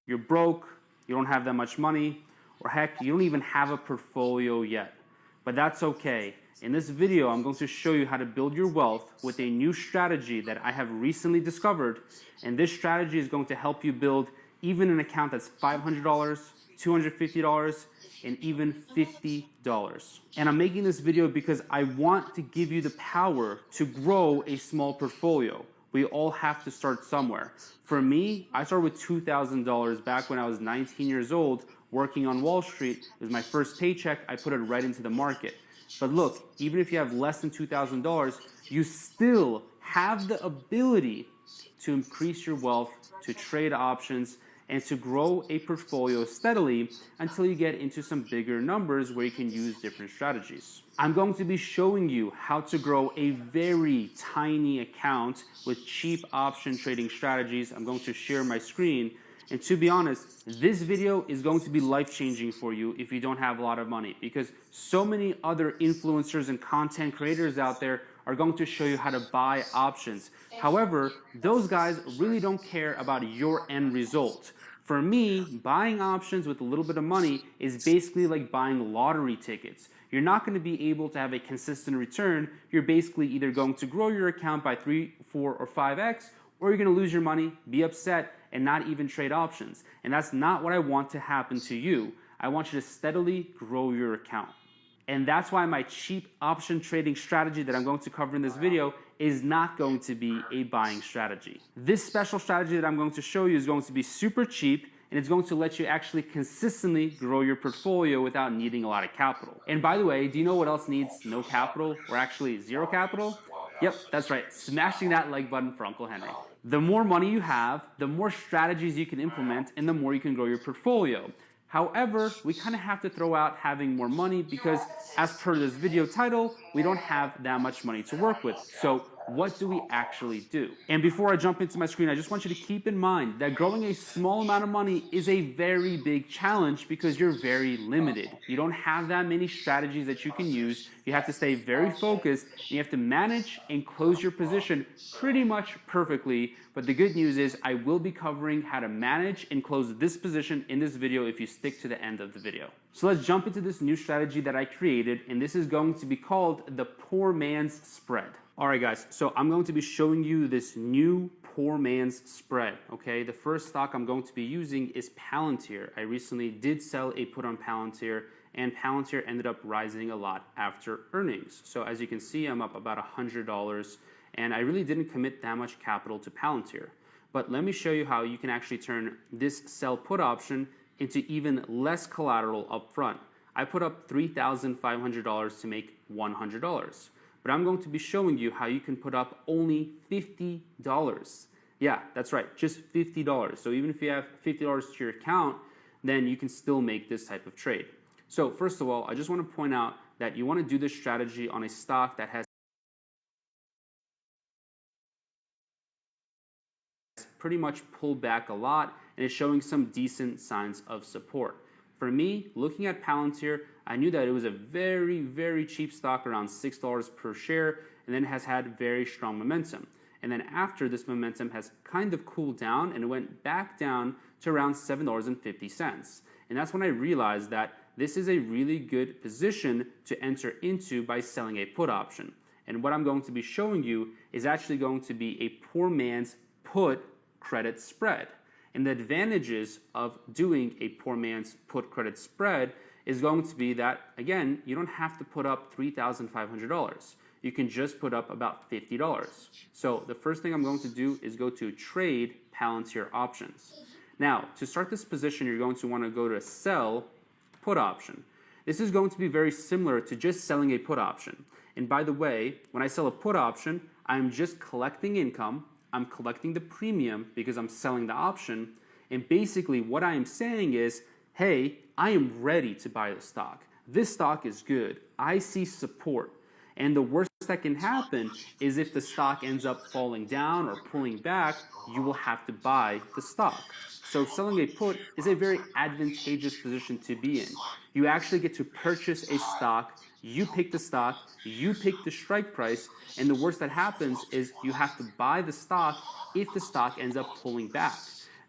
you're broke, you don't have that much money, or heck, you don't even have a portfolio yet. But that's okay. In this video, I'm going to show you how to build your wealth with a new strategy that I have recently discovered. And this strategy is going to help you build even an account that's $500, $250, and even $50. And I'm making this video because I want to give you the power to grow a small portfolio. We all have to start somewhere. For me, I started with $2,000 back when I was 19 years old working on Wall Street. It was my first paycheck. I put it right into the market. But look, even if you have less than $2,000, you still have the ability to increase your wealth, to trade options, and to grow a portfolio steadily until you get into some bigger numbers where you can use different strategies. I'm going to be showing you how to grow a very tiny account with cheap option trading strategies. I'm going to share my screen. And to be honest, this video is going to be life-changing for you if you don't have a lot of money, because so many other influencers and content creators out there are going to show you how to buy options. However, those guys really don't care about your end result. For me, buying options with a little bit of money is basically like buying lottery tickets. You're not going to be able to have a consistent return. You're basically either going to grow your account by 3, 4, or 5x, or you're going to lose your money, be upset, and not even trade options. And that's not what I want to happen to you. I want you to steadily grow your account. And that's why my cheap option trading strategy that I'm going to cover in this video is not going to be a buying strategy. This special strategy that I'm going to show you is going to be super cheap, and it's going to let you actually consistently grow your portfolio without needing a lot of capital. And by the way, do you know what else needs no capital, or actually zero capital? Yep, that's right, smashing that like button for Uncle Henry. The more money you have, the more strategies you can implement, and the more you can grow your portfolio. However, we kind of have to throw out having more money because, as per this video title, we don't have that much money to work with. So what do we actually do? And before I jump into my screen, I just want you to keep in mind that growing a small amount of money is a very big challenge because you're very limited. You don't have that many strategies that you can use. You have to stay very focused, and you have to manage and close your position pretty much perfectly. But the good news is I will be covering how to manage and close this position in this video if you stick to the end of the video. So let's jump into this new strategy that I created, and this is going to be called the poor man's spread. All right, guys, so I'm going to be showing you this new poor man's spread, okay? The first stock I'm going to be using is Palantir. I recently did sell a put on Palantir, and Palantir ended up rising a lot after earnings. So as you can see, I'm up about $100, and I really didn't commit that much capital to Palantir. But let me show you how you can actually turn this sell put option into even less collateral up front. I put up $3,500 to make $100. But I'm going to be showing you how you can put up only $50. Yeah, that's right, just $50. So even if you have $50 to your account, then you can still make this type of trade. So first of all, I just want to point out that you want to do this strategy on a stock that has pretty much pulled back a lot and is showing some decent signs of support. For me, looking at Palantir, I knew that it was a very, very cheap stock, around $6 per share, and then has had very strong momentum. And then after, this momentum has kind of cooled down and it went back down to around $7.50. And that's when I realized that this is a really good position to enter into by selling a put option. And what I'm going to be showing you is actually going to be a poor man's put credit spread. And the advantages of doing a poor man's put credit spread is going to be that, again, you don't have to put up $3,500. You can just put up about $50. So the first thing I'm going to do is go to trade Palantir options. Now, to start this position, you're going to want to go to sell put option. This is going to be very similar to just selling a put option. And by the way, when I sell a put option, I'm just collecting income. I'm collecting the premium because I'm selling the option. And basically what I am saying is, hey, I am ready to buy the stock. This stock is good. I see support. And the worst that can happen is if the stock ends up falling down or pulling back, you will have to buy the stock. So selling a put is a very advantageous position to be in. You actually get to purchase a stock, you pick the stock, you pick the strike price, and the worst that happens is you have to buy the stock if the stock ends up pulling back.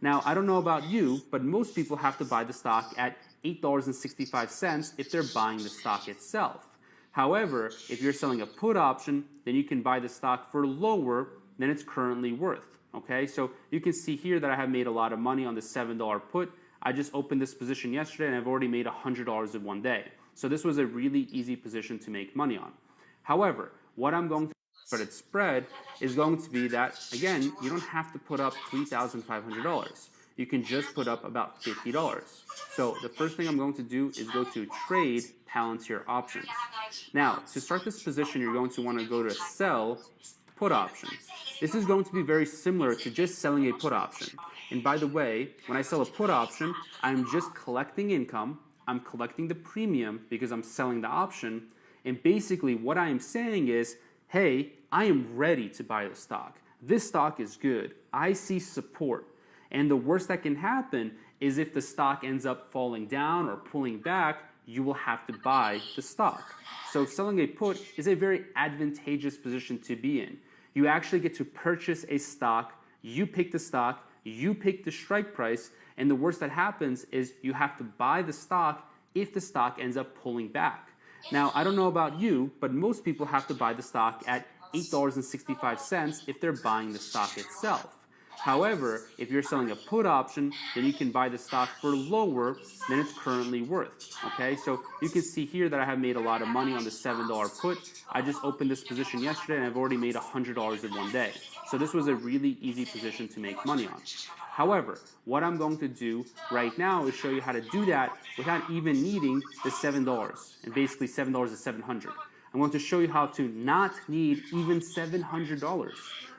Now, I don't know about you, but most people have to buy the stock at $8.65 if they're buying the stock itself. However, if you're selling a put option, then you can buy the stock for lower than it's currently worth. Okay, so you can see here that I have made a lot of money on the $7 put. I just opened this position yesterday and I've already made $100 in one day. So this was a really easy position to make money on. However, what I'm going to credit spread is going to be that, again, you don't have to put up $3,500. You can just put up about $50. So the first thing I'm going to do is go to trade Palantir options. Now, to start this position, you're going to want to go to sell put option. This is going to be very similar to just selling a put option. And by the way, when I sell a put option, I'm just collecting income. I'm collecting the premium because I'm selling the option. And basically what I am saying is, hey, I am ready to buy the stock. This stock is good. I see support. And the worst that can happen is if the stock ends up falling down or pulling back, you will have to buy the stock. So selling a put is a very advantageous position to be in. You actually get to purchase a stock, you pick the stock, you pick the strike price, and the worst that happens is you have to buy the stock if the stock ends up pulling back. Now, I don't know about you, but most people have to buy the stock at $8.65 if they're buying the stock itself. However, if you're selling a put option, then you can buy the stock for lower than it's currently worth. Okay, so you can see here that I have made a lot of money on the $7 put. I just opened this position yesterday and I've already made $100 in one day. So this was a really easy position to make money on. However, what I'm going to do right now is show you how to do that without even needing the $7. And basically $7 is $700. I'm going to show you how to not need even $700.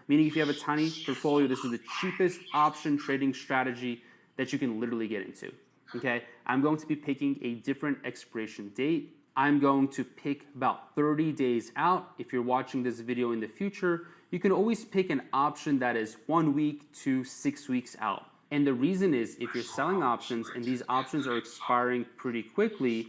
Meaning if you have a tiny portfolio, this is the cheapest option trading strategy that you can literally get into. Okay, I'm going to be picking a different expiration date. I'm going to pick about 30 days out. If you're watching this video in the future, you can always pick an option that is 1 week to 6 weeks out. And the reason is if you're selling options and these options are expiring pretty quickly,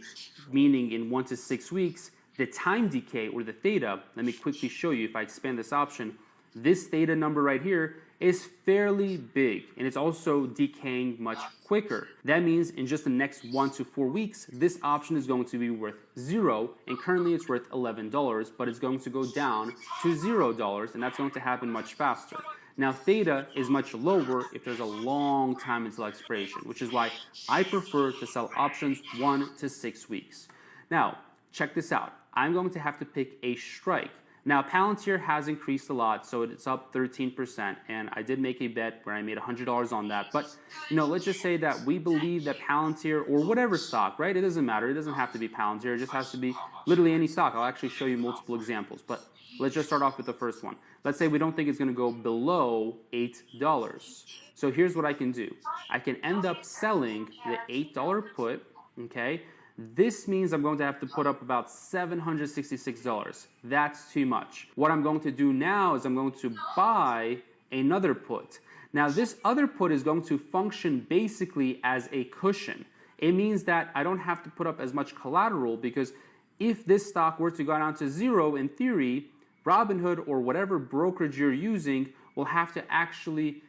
meaning in 1 to 6 weeks, the time decay or the theta, let me quickly show you if I expand this option, this theta number right here is fairly big and it's also decaying much quicker. That means in just the next 1 to 4 weeks, this option is going to be worth $0 and currently it's worth $11, but it's going to go down to $0 and that's going to happen much faster. Now theta is much lower if there's a long time until expiration, which is why I prefer to sell options 1 to 6 weeks. Now, check this out. I'm going to have to pick a strike. Now, Palantir has increased a lot, so it's up 13%, and I did make a bet where I made $100 on that. But, let's just say that we believe that Palantir, or whatever stock, right? It doesn't matter. It doesn't have to be Palantir. It just has to be literally any stock. I'll actually show you multiple examples, but let's just start off with the first one. Let's say we don't think it's going to go below $8. So here's what I can do. I can end up selling the $8 put, okay? This means I'm going to have to put up about $766. That's too much. What I'm going to do now is I'm going to buy another put. Now this other put is going to function basically as a cushion. It means that I don't have to put up as much collateral because if this stock were to go down to 0, in theory, Robinhood or whatever brokerage you're using will have to actually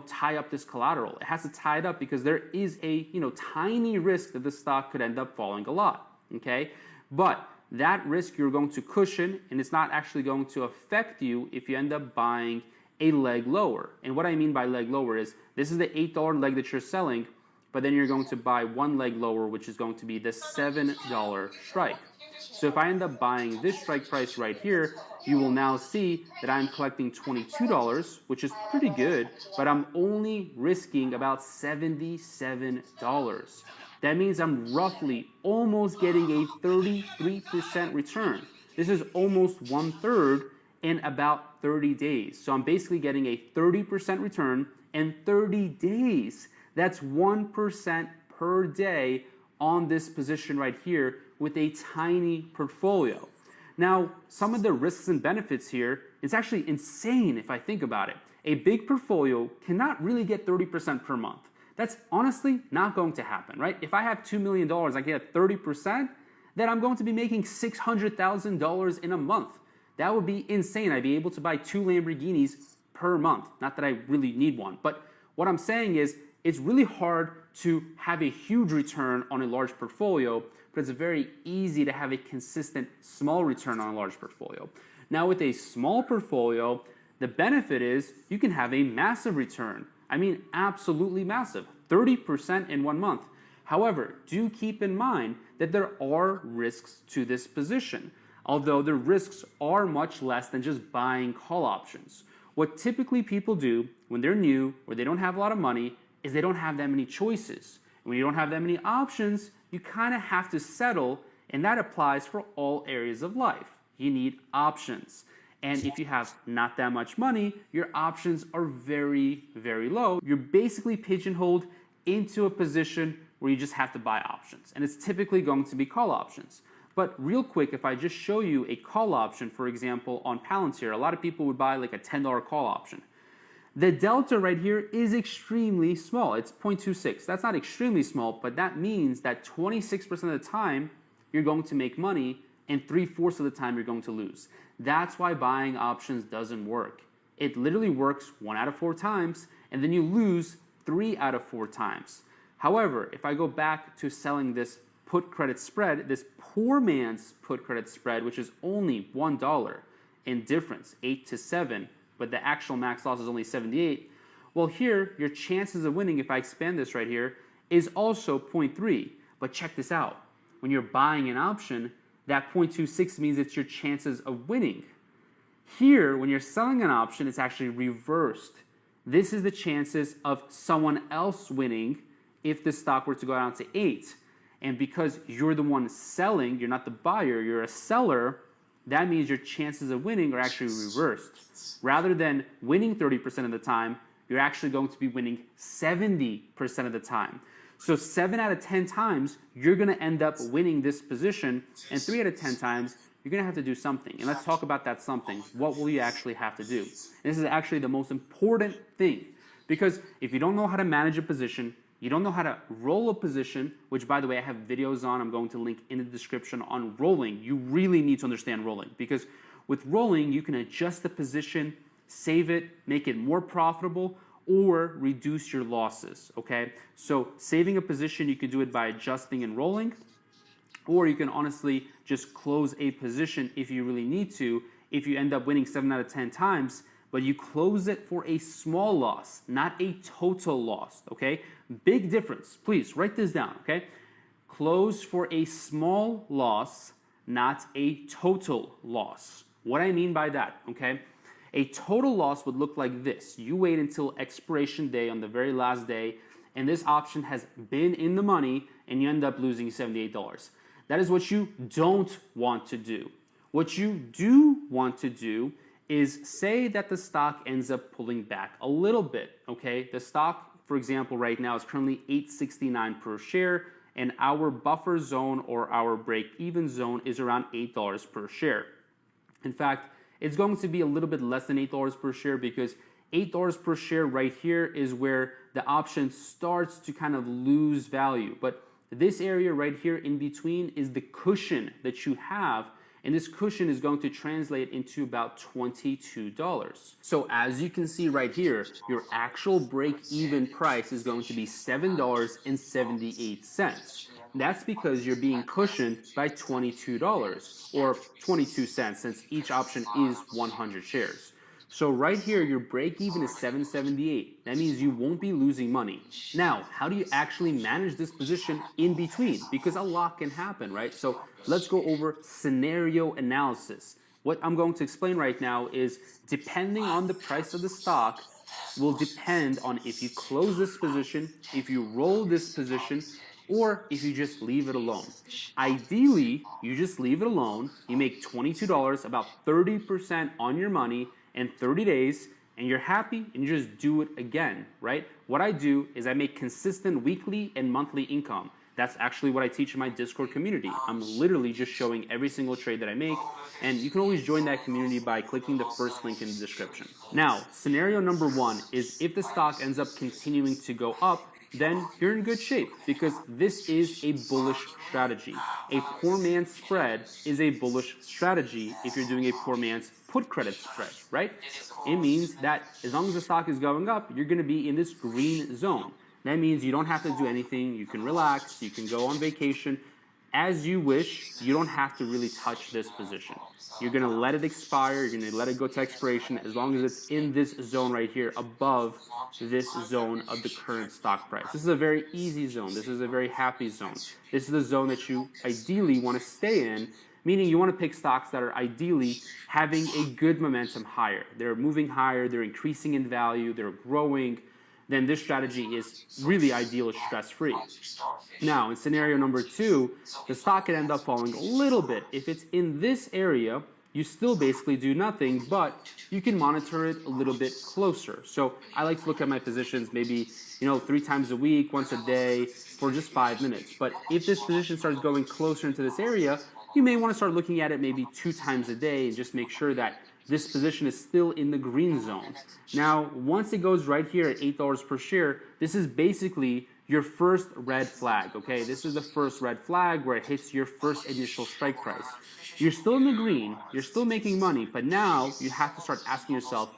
tie up this collateral. It has to tie it up because there is a, tiny risk that the stock could end up falling a lot, okay? But that risk you're going to cushion and it's not actually going to affect you if you end up buying a leg lower. And what I mean by leg lower is this is the $8 leg that you're selling, but then you're going to buy one leg lower, which is going to be the $7 strike. So if I end up buying this strike price right here, you will now see that I'm collecting $22, which is pretty good, but I'm only risking about $77. That means I'm roughly almost getting a 33% return. This is almost 1/3 in about 30 days. So I'm basically getting a 30% return in 30 days. That's 1% per day on this position right here with a tiny portfolio. Now, some of the risks and benefits here, it's actually insane if I think about it. A big portfolio cannot really get 30% per month. That's honestly not going to happen, right? If I have $2 million, I get 30%, then I'm going to be making $600,000 in a month. That would be insane. I'd be able to buy 2 Lamborghinis per month. Not that I really need one, but what I'm saying is it's really hard to have a huge return on a large portfolio, but it's very easy to have a consistent small return on a large portfolio. Now with a small portfolio, the benefit is you can have a massive return. I mean, absolutely massive, 30% in 1 month. However, do keep in mind that there are risks to this position, although the risks are much less than just buying call options. What typically people do when they're new or they don't have a lot of money is they don't have that many choices. And when you don't have that many options, you kind of have to settle, and that applies for all areas of life. You need options. And if you have not that much money, your options are very, very low. You're basically pigeonholed into a position where you just have to buy options. And it's typically going to be call options. But real quick, if I just show you a call option, for example, on Palantir, a lot of people would buy like a $10 call option. The delta right here is extremely small. It's 0.26. That's not extremely small, but that means that 26% of the time you're going to make money and 3/4 of the time you're going to lose. That's why buying options doesn't work. It literally works 1 out of 4 times, and then you lose 3 out of 4 times. However, if I go back to selling this put credit spread, this poor man's put credit spread, which is only $1 in difference, 8 to 7, but the actual max loss is only 78. Well, here, your chances of winning, if I expand this right here, is also 0.3. But check this out. When you're buying an option, that 0.26 means it's your chances of winning. Here, when you're selling an option, it's actually reversed. This is the chances of someone else winning if the stock were to go down to 8. And because you're the one selling, you're not the buyer, you're a seller, that means your chances of winning are actually reversed. Rather than winning 30% of the time, you're actually going to be winning 70% of the time. So 7 out of 10 times, you're going to end up winning this position, and 3 out of 10 times, you're going to have to do something. And let's talk about that something. What will you actually have to do? And this is actually the most important thing, because if you don't know how to manage a position, you don't know how to roll a position, which, by the way, I have videos on. I'm going to link in the description on rolling. You really need to understand rolling, because with rolling, you can adjust the position, save it, make it more profitable, or reduce your losses, okay? So saving a position, you can do it by adjusting and rolling, or you can honestly just close a position if you really need to. If you end up winning 7 out of 10 times, but you close it for a small loss, not a total loss, okay? Big difference. Please write this down, okay? Close for a small loss, not a total loss. What I mean by that, okay? A total loss would look like this. You wait until expiration day on the very last day, and this option has been in the money, and you end up losing $78. That is what you don't want to do. What you do want to do is say that the stock ends up pulling back a little bit, okay? The stock, for example, right now is currently $8.69 per share, and our buffer zone or our break-even zone is around $8 per share. In fact, it's going to be a little bit less than $8 per share, because $8 per share right here is where the option starts to kind of lose value. But this area right here in between is the cushion that you have, and this cushion is going to translate into about $22. So as you can see right here, your actual break-even price is going to be $7.78. That's because you're being cushioned by $22 or 22 cents, since each option is 100 shares. So right here, your break even is $7.78. That means you won't be losing money. Now, how do you actually manage this position in between? Because a lot can happen, right? So let's go over scenario analysis. What I'm going to explain right now is, depending on the price of the stock, will depend on if you close this position, if you roll this position, or if you just leave it alone. Ideally, you just leave it alone. You make $22, about 30% on your money in 30 days, and you're happy, and you just do it again, right? What I do is I make consistent weekly and monthly income. That's actually what I teach in my Discord community. I'm literally just showing every single trade that I make, and you can always join that community by clicking the first link in the description. Now, scenario number 1 is if the stock ends up continuing to go up, then you're in good shape, because this is a bullish strategy. A poor man's spread is a bullish strategy if you're doing a poor man's put credit spread, right? It means that as long as the stock is going up, you're going to be in this green zone. That means you don't have to do anything. You can relax. You can go on vacation as you wish. You don't have to really touch this position. You're going to let it expire. You're going to let it go to expiration as long as it's in this zone right here above this zone of the current stock price. This is a very easy zone. This is a very happy zone. This is the zone that you ideally want to stay in, meaning you want to pick stocks that are ideally having a good momentum higher. They're moving higher. They're increasing in value. They're growing. Then this strategy is really ideal, stress-free. Now, in scenario number 2, the stock could end up falling a little bit. If it's in this area, you still basically do nothing, but you can monitor it a little bit closer. So I like to look at my positions maybe 3 times a week, once a day, for just 5 minutes. But if this position starts going closer into this area, you may want to start looking at it maybe 2 times a day and just make sure that this position is still in the green zone. Now, once it goes right here at $8 per share, this is basically your first red flag, okay? This is the first red flag where it hits your first initial strike price. You're still in the green, you're still making money, but now you have to start asking yourself,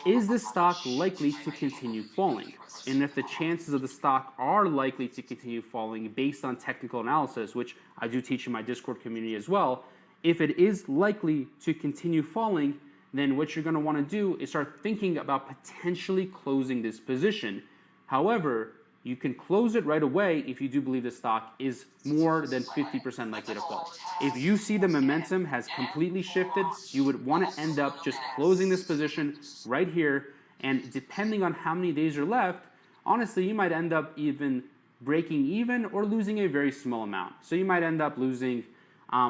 is this stock likely to continue falling? And if the chances of the stock are likely to continue falling based on technical analysis, which I do teach in my Discord community as well, if it is likely to continue falling, then what you're going to want to do is start thinking about potentially closing this position. However, you can close it right away if you do believe the stock is more than 50% likely to fall. If you see the momentum has completely shifted, you would want to end up just closing this position right here, and depending on how many days are left, honestly, you might end up even breaking even or losing a very small amount. So you might end up losing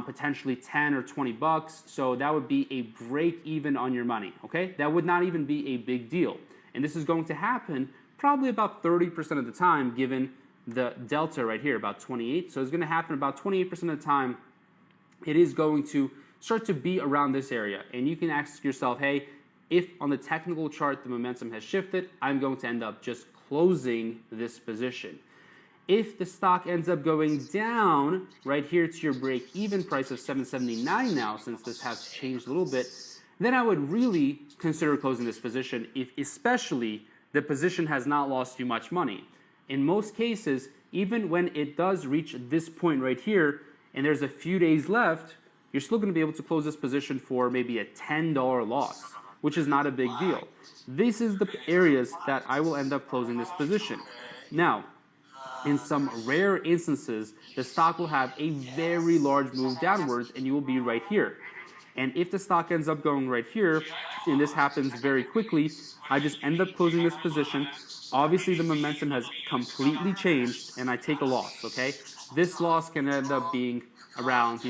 potentially 10 or 20 bucks. So that would be a break even on your money, okay? That would not even be a big deal. And this is going to happen probably about 30% of the time, given the delta right here, about 28. So it's going to happen about 28% of the time. It is going to start to be around this area. And you can ask yourself, hey, if on the technical chart the momentum has shifted, I'm going to end up just closing this position. If the stock ends up going down right here to your break-even price of $7.79 now, since this has changed a little bit, then I would really consider closing this position, if especially the position has not lost you much money. In most cases, even when it does reach this point right here, and there's a few days left, you're still going to be able to close this position for maybe a $10 loss, which is not a big deal. This is the areas that I will end up closing this position. Now, in some rare instances, the stock will have a very large move downwards and you will be right here. And if the stock ends up going right here, and this happens very quickly, I just end up closing this position. Obviously, the momentum has completely changed and I take a loss, okay? This loss can end up being around,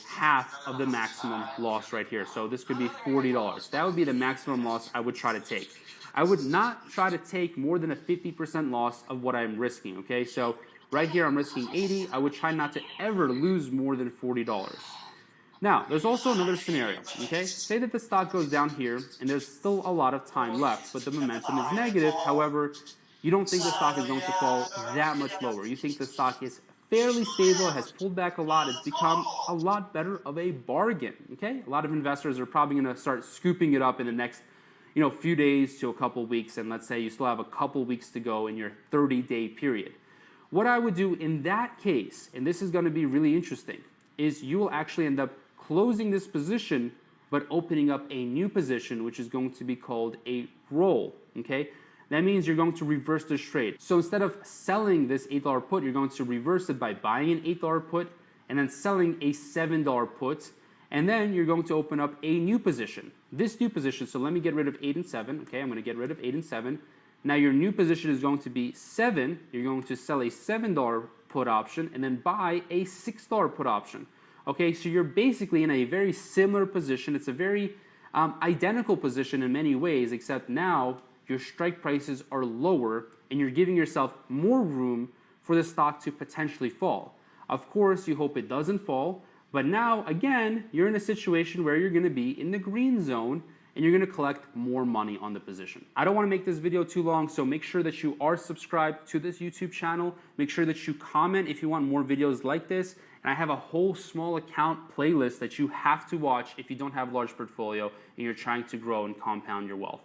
half of the maximum loss right here. So this could be $40. That would be the maximum loss I would try to take. I would not try to take more than a 50% loss of what I'm risking, okay? So right here I'm risking 80. I would try not to ever lose more than $40. Now, there's also another scenario, okay? Say that the stock goes down here and there's still a lot of time left, but the momentum is negative. However, you don't think the stock is going to fall that much lower. You think the stock is fairly stable, has pulled back a lot, it's become a lot better of a bargain, okay? A lot of investors are probably going to start scooping it up in the next few days to a couple weeks, and let's say you still have a couple weeks to go in your 30-day period. What I would do in that case, and this is going to be really interesting, is you will actually end up closing this position but opening up a new position, which is going to be called a roll, okay? That means you're going to reverse this trade. So instead of selling this $8 put, you're going to reverse it by buying an $8 put and then selling a $7 put, and then you're going to open up a new position. This new position, so let me get rid of 8 and 7. Okay, I'm going to get rid of 8 and 7. Now your new position is going to be 7. You're going to sell a $7 put option and then buy a $6 put option. Okay, so you're basically in a very similar position. It's a very identical position in many ways, except now your strike prices are lower and you're giving yourself more room for the stock to potentially fall. Of course, you hope it doesn't fall. But now, again, you're in a situation where you're going to be in the green zone and you're going to collect more money on the position. I don't want to make this video too long, so make sure that you are subscribed to this YouTube channel. Make sure that you comment if you want more videos like this. And I have a whole small account playlist that you have to watch if you don't have a large portfolio and you're trying to grow and compound your wealth.